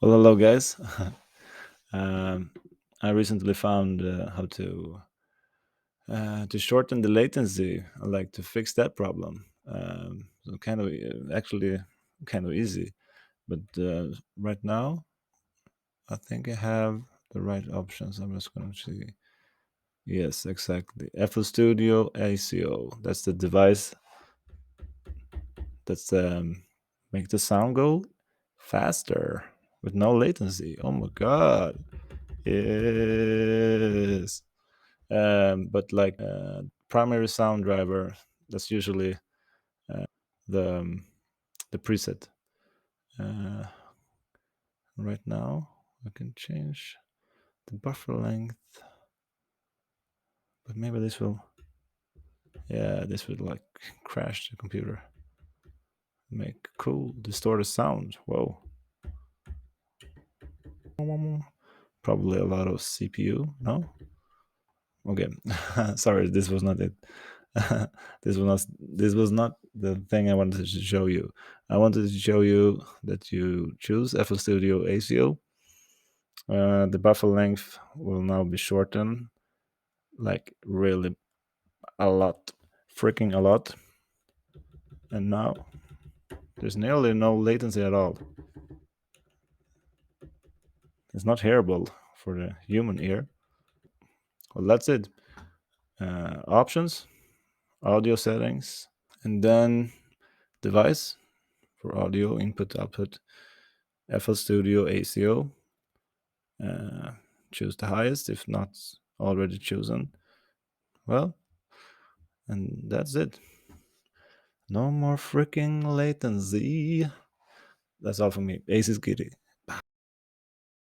Well, hello, guys. um, I recently found how to shorten the latency. I like to fix that problem. So kind of actually kind of easy, but right now I think I have the right options. I'm just going to see. Yes, exactly. FL Studio ACO. That's the device that's make the sound go faster with no latency. Oh my god! Yes. But like primary sound driver, that's usually the um, the preset. Uh, right now, I can change the buffer length, but maybe this will, yeah, this would like crash the computer. Make cool distorted sound. Whoa, probably a lot of CPU. No, okay. Sorry, this was not it. This was not the thing I wanted to show you. I wanted to show you that you choose FL Studio ACO. The buffer length will now be shortened, like really a lot, freaking a lot. And now there's nearly no latency at all. It's not hearable for the human ear. Well, that's it. Options, audio settings, and then device for audio input output. FL Studio ACO. Uh, choose the highest if not already chosen. Well, and that's it. No more freaking latency. That's all for me. Ace is giddy.